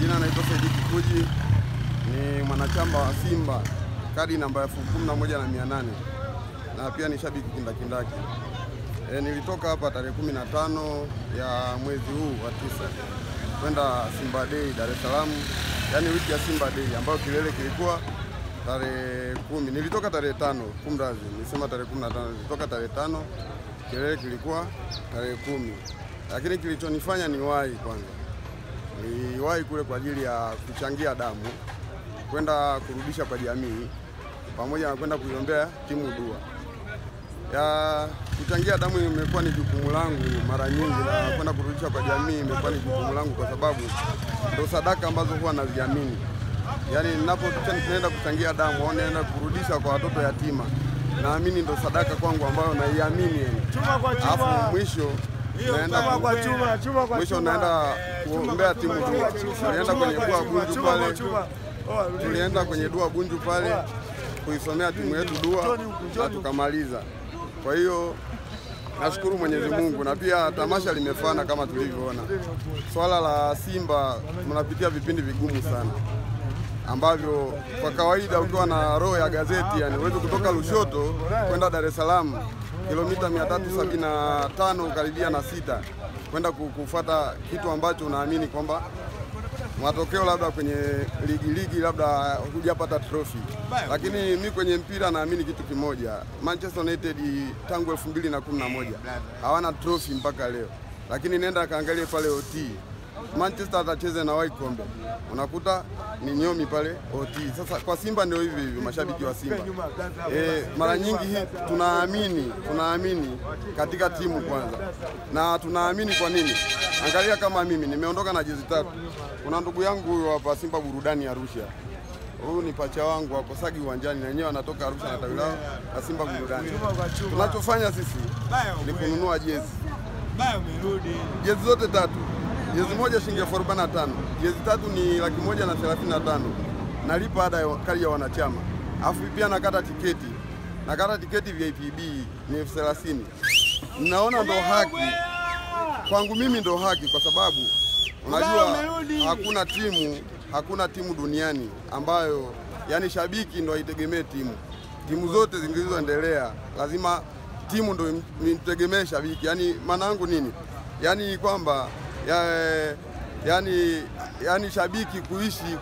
majina anaitwa Saidi Kikuji, ni mwanachama wa Simba, kadi namba 11,800 na pia ni shabiki kindakindaki. Nilitoka hapa tarehe 15 ya mwezi huu wa 9 kwenda Simba Day Dar es Salaam, yani wiki ya Simba Day ambayo kilele kilikuwa tarehe 10. Nilitoka tarehe 5, kumrazi, nilisema tarehe 15, nilitoka tarehe 5, kilele kilikuwa tarehe 10. Lakini kilichonifanya ni wahi kwanza. Niliwahi kule kwa ajili ya kuchangia damu, kwenda kurudisha kwa jamii, pamoja na kwenda kuiombea timu dua. Ya kuchangia damu imekuwa ni jukumu langu mara nyingi, na kwenda kurudisha kwa jamii imekuwa ni jukumu langu kwa sababu ndio sadaka ambazo huwa naziamini. Yaani ninapoenda kuchangia damu au naenda kurudisha kwa watoto yatima, naamini ndio sadaka kwangu ambayo naiamini. Alafu mwisho naenda kuombea timu dua. Tulienda kwenye dua Bunju pale. Tulienda kwenye dua Bunju pale kuisomea timu yetu dua na tukamaliza. Kwa hiyo nashukuru Mwenyezi Mungu, na pia tamasha limefana kama tulivyoona. Swala la Simba tunapitia vipindi vigumu sana ambavyo kwa kawaida ukiwa na roho ya gazeti, yani uweze kutoka Lushoto kwenda Dar es Salaam kilomita 375 karibia na 6 kwenda kufuata kitu ambacho unaamini kwamba matokeo labda kwenye ligi labda hujapata trophy. Lakini mimi kwenye mpira naamini kitu kimoja, Manchester United tangu 2011 hawana trophy mpaka leo. Lakini nenda kaangalie pale OT, Manchester atacheza na Wycombe, unakuta ni nyomi pale OT. Sasa kwa Simba ndio hivi mashabiki wa Simba. Mara nyingi tunaamini katika timu kwanza. Na tunaamini kwa nini? Angalia kama mimi nimeondoka na jezi 3. Kuna ndugu yangu huyo hapa Simba Burudani Arusha. Huyu ni pacha wangu hapo Sagi uwanjani, na wenyewe anatoka Arusha na tawi lao na Simba Burudani. Tunachofanya sisi ni kununua jezi. Jezi zote 3. Jezi moja shilingi 45, jezi 3 ni 135. Nalipa ada ya kali ya wanachama. Alafu pia nakata tiketi VIP ni 30. Naona ndo haki. Kwangu mimi ndo haki, kwa sababu unajua hakuna timu duniani ambayo yani shabiki ndo aitegemee timu. Timu zote zilizoendelea lazima timu ndo imtegemee shabiki. Yani maana yangu nini? Yani kwamba yani shabiki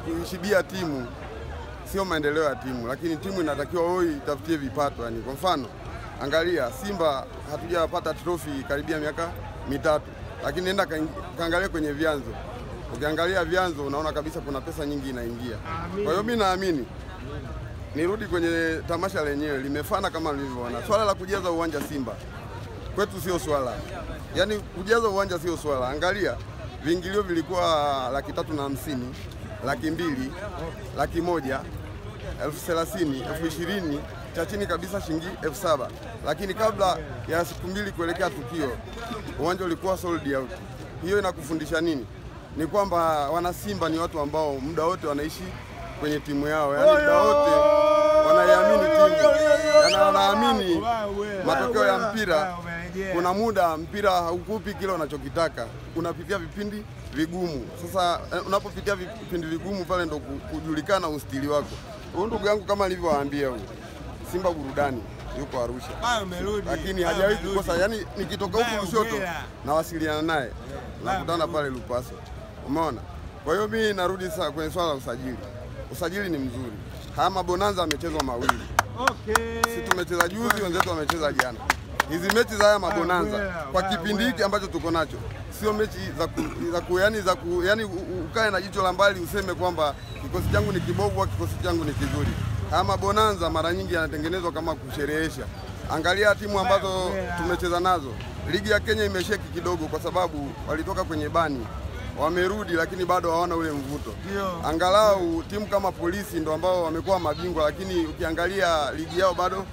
kuishibia timu sio maendeleo ya timu, lakini timu inatakiwa wewe itafutie vipato. Yani kwa mfano angalia Simba hatujapata trophy karibia miaka 3, lakini nenda kaangalia kwenye vyanzo. Ukiangalia vyanzo unaona kabisa kuna pesa nyingi inaingia. Kwa hiyo mimi naamini, nirudi kwenye tamasha lenyewe limefana kama nilivyoona. Swala la kujaza uwanja Simba kwetu sio swala. Yani kujaza uwanja sio swala. Angalia viingilio vilikuwa 350, 200, 100, 30,000, 20,000, cha chini kabisa shilingi 7,000. Lakini kabla ya siku 2 kuelekea tukio uwanja ulikuwa sold out. Hiyo inakufundisha nini? Ni kwamba wana Simba ni watu ambao muda wote wanaishi kwenye timu yao. Yani muda wote wanaiamini timu. Yani wanaamini matokeo ya mpira. Kuna muda mpira haukupi kile unachokitaka, unapitia vipindi vigumu. Sasa unapopitia vipindi vigumu pale ndo kujulikana ustili wako. Huyu ndugu yangu kama alivyowaambia huyu Simba Burudani yuko Arusha, lakini hajawahi kukosa. Yani nikitoka huko Lushoto nawasiliana naye, nakutana pale Lupaso. Umeona? Kwa hiyo mimi narudi sasa kwenye swala la usajili. Usajili ni mzuri. Haya mabonanza amechezwa mawili. Sisi tumecheza juzi, wenzetu wamecheza jana. Hizi mechi za haya mabonanza kwa kipindi hiki ambacho tuko nacho sio mechi yani ukae na jicho la mbali useme kwamba kikosi changu ni kibovu au kikosi changu ni kizuri. Haya mabonanza mara nyingi yanatengenezwa kama kusherehesha. Angalia timu ambazo tumecheza nazo. Ligi ya Kenya imesheki kidogo kwa sababu walitoka kwenye bani, wamerudi lakini bado hawana ule mvuto. Angalau timu kama Polisi ndo ambao wamekuwa mabingwa, lakini ukiangalia ligi yao bado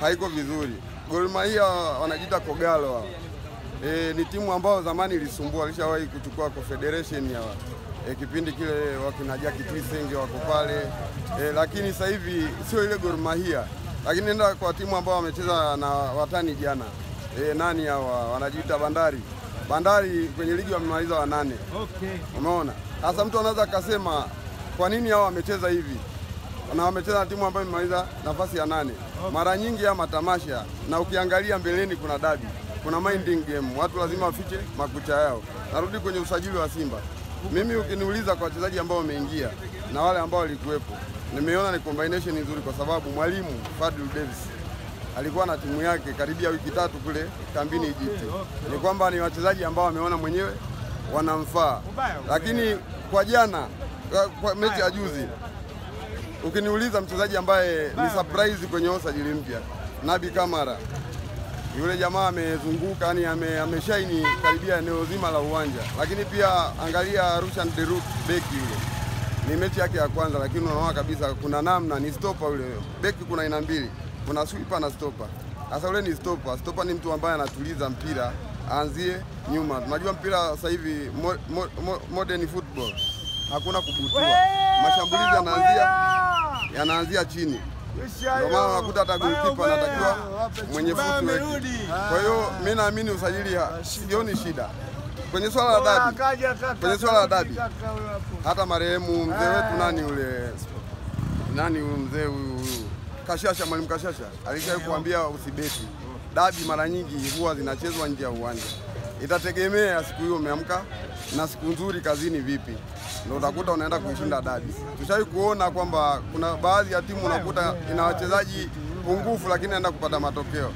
haiko vizuri. Gor Mahia wanajiita Kogalo wao. Ni timu ambao zamani ilisumbua, alishawahi kuchukua Confederation ya kipindi kile wakina Jackie Twisenge wako pale. Lakini sasa hivi sio ile Gor Mahia. Lakini nenda kwa timu ambao wamecheza na watani jana. Nani hawa wanajiita Bandari. Bandari kwenye ligi wamemaliza wa 8. Okay. Umeona? Sasa mtu anaweza akasema kwa nini hao wamecheza hivi? Na wamecheza na timu ambayo imemaliza nafasi ya 8. Okay. Mara nyingi ya matamasha na ukiangalia mbeleni kuna dabi. Kuna minding game. Watu lazima wafiche makucha yao. Narudi kwenye usajili wa Simba. Mimi ukiniuliza kwa wachezaji ambao wameingia na wale ambao walikuwepo, nimeona ni combination nzuri kwa sababu mwalimu Fadlu Davis alikuwa na timu yake karibia wiki 3 kule kambini Egypt. Ni kwamba ni wachezaji ambao wameona mwenyewe wanamfaa. Lakini kwa jana, kwa mechi ya juzi, ukiniuliza mchezaji ambaye ni surprise kwenye usajili mpya, Nabi Kamara, yule jamaa amezunguka, yani ameshaini karibia eneo zima la uwanja. Lakini pia angalia Rushan Deruk, beki yule, ni mechi yake ya kwanza, lakini unaona kabisa kuna namna ni stopper yule. Beki kuna aina mbili, kuna sweeper na stopper. Sasa yule ni stopper. Stopper ni mtu ambaye anatuliza mpira, aanzie nyuma. Tunajua mpira sasa hivi modern football hakuna kubutua, mashambulizi yanaanzia chini. Ndio maana unakuta hata goalkeeper anatakiwa mwenye footwork. Kwa hiyo mimi naamini usajili sioni shida. Kwenye swala la dabi, hata marehemu mzee wetu nani mzee Kashasha, mwalimu Kashasha alishawahi kuambia usibeti. Dabi mara nyingi huwa zinachezwa nje ya uwanja. Itategemea siku hiyo umeamka na siku nzuri kazini vipi, ndio utakuta unaenda kuishinda dabi. Tushawahi kuona kwamba kuna baadhi ya timu unakuta ina wachezaji pungufu lakini anaenda kupata matokeo.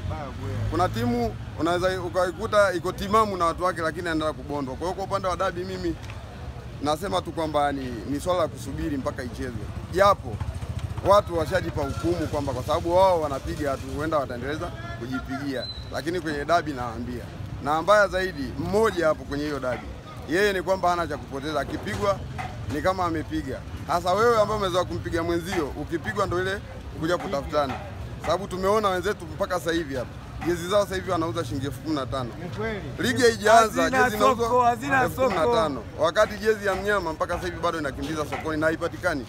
Kuna timu unaweza ukaikuta iko timamu na watu wake lakini anaenda kubondwa. Kwa hiyo kwa upande wa dabi mimi nasema tu kwamba ni swala la kusubiri mpaka ichezwe. Japo watu washajipa hukumu kwamba kwa sababu wao wanapiga tu huenda wataendeleza kujipigia. Lakini kwenye dabi naambia, na mbaya zaidi mmoja hapo kwenye hiyo dabi, yeye ni kwamba hana cha kupoteza, akipigwa ni kama amepiga. Hasa wewe ambaye umeweza kumpiga mwenzio, ukipigwa ndio ile kuja kutafutana. Sababu tumeona wenzetu mpaka sasa hivi hapa, jezi zao sasa hivi wanauza shilingi 15,000. Ligi haijaanza jezi inauzwa 15,000. Wakati jezi ya mnyama mpaka sasa hivi bado inakimbiza sokoni na haipatikani.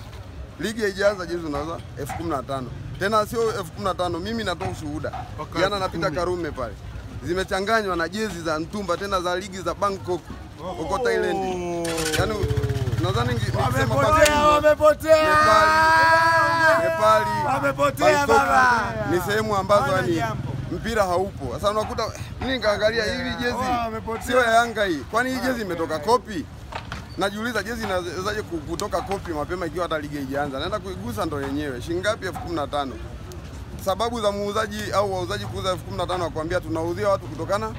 Ligi haijaanza jezi unauza 15,000. Tena sio 15,000, mimi natoa ushuhuda. Jana napita Karume pale, zimechanganywa na jezi za mtumba tena za ligi za Bangkok huko Thailand. Yaani nadhani wamepotea baba. Ni sehemu ambazo yani mpira haupo. Sasa unakuta mimi kaangalia hivi jezi sio ya Yanga hii. Kwani hii jezi imetoka kopi? Najiuliza jezi inawezaje kutoka kopi mapema ikiwa hata ligi haijaanza? Naenda kuigusa ndo yenyewe. Shilingi ngapi? 15,000. Sababu za muuzaji au wauzaji kuuza 15,000 wakwambia tunauzia watu kutokana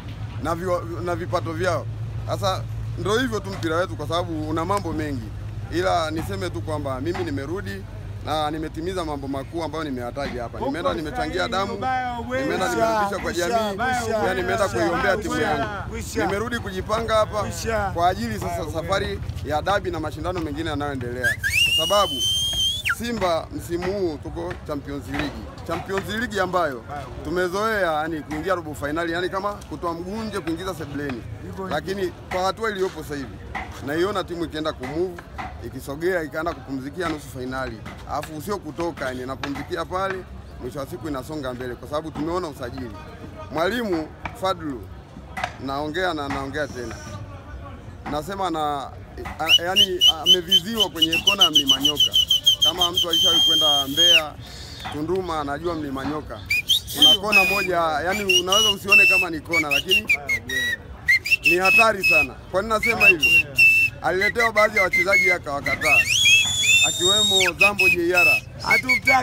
na vipato vyao. Sasa ndio hivyo tu mpira wetu kwa sababu una mambo mengi. Ila niseme tu kwamba mimi nimerudi na nimetimiza mambo makuu ambayo nimeyataja hapa. Nimeenda nimechangia damu, nimeenda nimerudisha kwa jamii, pia nimeenda kuiombea timu yangu. Nimerudi kujipanga hapa kwa ajili sasa safari ya dabi na mashindano mengine yanayoendelea. Kwa sababu Simba msimu huu tuko Champions League ambayo tumezoea yani kuingia robo finali, yani kama kutoa mgunje kuingiza sebleni. Lakini kwa hatua iliyopo sasa hivi naiona timu ikienda kumove, ikisogea ikaenda kupumzikia nusu finali. Alafu sio kutoka, yani inapumzikia pale, mwisho wa siku inasonga mbele kwa sababu tumeona usajili. Mwalimu Fadlu naongea tena. Nasema yani ameviziwa kwenye kona ya Mlima Nyoka. Kama mtu alishawahi kwenda Mbeya, Tunduma, anajua Mlima Nyoka. Kuna kona moja, yani unaweza usione kama ni kona lakini ni hatari sana. Kwa nini nasema hivyo? Aliletewa baadhi ya wachezaji akawakataa, akiwemo Zambo Jeyara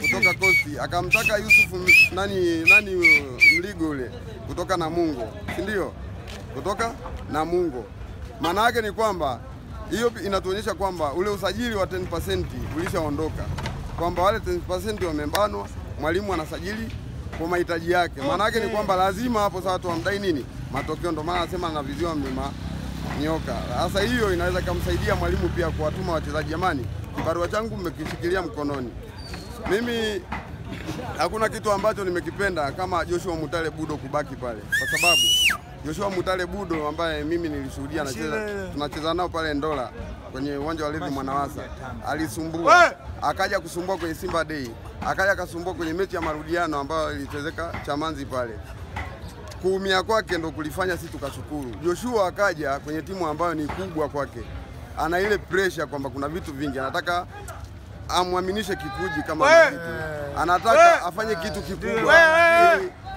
kutoka Kosti, akamtaka Yusuf nani Mligo ule kutoka Namungo, si ndio? Kutoka Namungo. Maana yake ni kwamba hiyo inatuonyesha kwamba ule usajili wa 10% ulishaondoka, kwamba wale 10% wamebanwa, mwalimu anasajili kwa mahitaji yake. Maana yake ni kwamba lazima hapo sasa watu wamdai nini? Matokeo. Ndio maana anasema anaviziwa Mlima Nyoka. Sasa hiyo inaweza kumsaidia mwalimu pia kuwatuma wachezaji, jamani, kibarua changu mmekishikilia mkononi. Mimi hakuna kitu ambacho nimekipenda kama Joshua Mutale Budo kubaki pale, kwa sababu Joshua Mutale Budo ambaye mimi nilishuhudia tunacheza nao pale Ndola kwenye uwanja wa Levi Mwanawasa, alisumbua, akaja kusumbua kwenye Simba Day, akaja akasumbua kwenye mechi ya marudiano ambayo ilichezeka Chamanzi pale. kuumia kwake ndo kulifanya sisi tukashukuru. Joshua akaja kwenye timu ambayo ni kubwa kwake, ana ile pressure kwamba kuna vitu vingi anataka amwaminishe Kikuji kama kitu. Anataka afanye kitu kikubwa.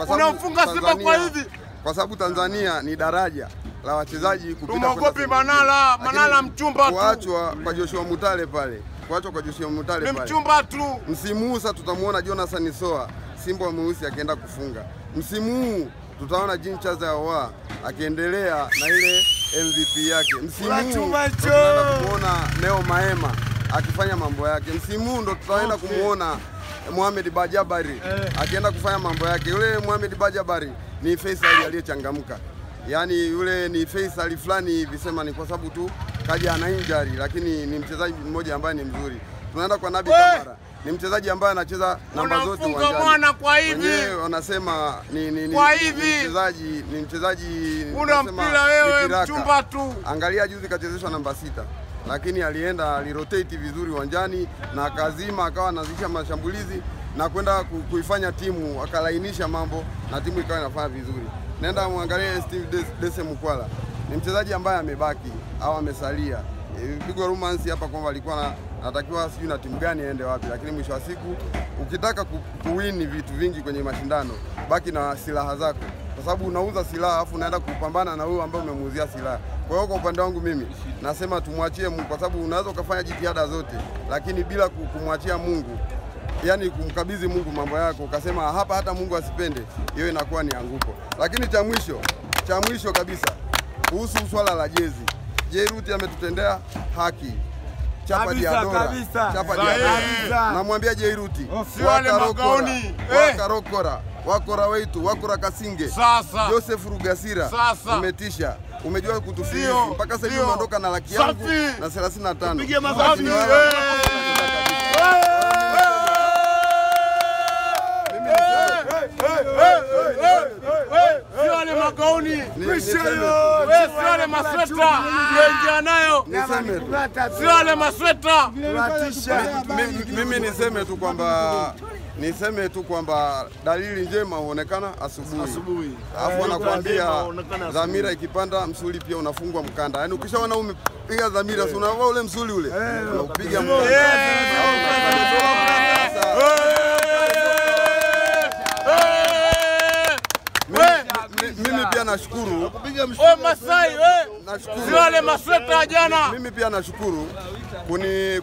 Unafunga Simba kwa hivi. Kwa sababu Tanzania ni daraja la wachezaji kupita. Tumogopi Manala mchumba tu. Kuachwa kwa Joshua Mutale pale. Kuachwa kwa Joshua Mutale pale. Ni mchumba tu. Msimu huu tutamuona Jonathan Soa Simba mweusi akienda kufunga. Msimu huu tutaona Jean Charles Ahoua akiendelea na ile MVP yake. Msimu huu tutaenda kumuona Neo Maema akifanya mambo yake. Msimu huu ndo tutaenda kumuona Mohamed Bajabari akienda kufanya mambo yake. Yule Mohamed Bajabari ni Faisal aliyechangamka. Yaani yule ni Faisal fulani hivi, sema ni kwa sababu tu kaja ana injury, lakini ni mchezaji mmoja ambaye ni mzuri. Tunaenda kwa Nabi Kamara. Ni mchezaji ambaye anacheza namba zote uwanjani. Mwana kwa hivi. Wanasema ni kwa hivi. Ni mchezaji una mpira wewe mchumba tu. Angalia juzi kachezeshwa namba 6. Lakini alienda alirotate vizuri uwanjani na akazima, akawa anazisha mashambulizi na kwenda kuifanya timu, akalainisha mambo na timu ikawa inafanya vizuri. Nenda muangalie Steve Dese Mukwala. Ni mchezaji ambaye amebaki au amesalia. Pigwa romance hapa kwamba alikuwa anatakiwa sijui na timu gani aende wapi, lakini mwisho wa siku ukitaka kuwini vitu vingi kwenye mashindano, baki na silaha zako. Kwa sababu unauza silaha afu unaenda kupambana na wewe ambaye umemuuzia silaha. Kwa hiyo kwa upande wangu mimi nasema tumwachie Mungu, kwa sababu unaweza ukafanya jitihada zote lakini bila kumwachia Mungu, yani kumkabidhi Mungu mambo yako ukasema hapa hata Mungu asipende, hiyo inakuwa ni anguko. Lakini cha mwisho kabisa kuhusu swala la jezi. Jairuti ametutendea haki. Chapa Diadora. Chapa Diadora. Namwambia Jairuti, wakora wetu, wakora Kasinge. Sasa Joseph Rugasira. Umetisha. Umejua kutufia mpaka sasa hivi umeondoka na laki yangu na 35. Pige makofi. Wale magauni. Wale masweta ndio nayo. Wale masweta. Mimi niseme tu kwamba dalili njema huonekana asubuhi. Alafu anakuambia dhamira ikipanda msuli pia unafungwa mkanda. Yaani ukishaona umepiga dhamira si unavaa ule msuli ule. Unapiga mkanda. Mimi pia nashukuru. Masai nashukuru. Wale masweta jana. Mimi pia nashukuru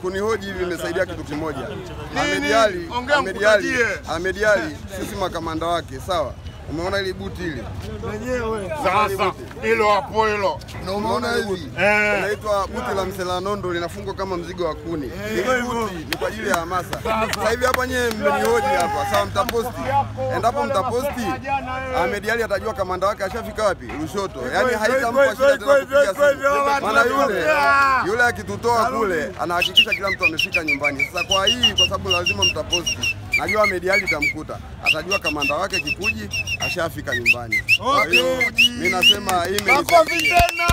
kunihoji hivi imesaidia kitu kimoja. Ahmed Ally sisi makamanda wake, sawa? Umeona ile buti ile? Wenyewe. Sasa hilo hapo hilo. Na umeona hivi? Inaitwa buti la Mselanondo, linafungwa kama mzigo wa kuni. Ni kwa ajili ya hamasa. Sasa hivi hapa nyewe mmenihoji hapa. Sawa, mtaposti. Endapo mtaposti, Ahmed Ally atajua kamanda wake ashafika wapi? Lushoto. Yaani haitampa shida tena kupiga simu. Maana yule akitutoa kule anahakikisha kila mtu amefika nyumbani. Sasa kwa hii, kwa sababu lazima mtaposti, najua Ahmed Ally tamkuta. Atajua kamanda wake Kikuji ashafika nyumbani. Mimi nasema hii makofi tena.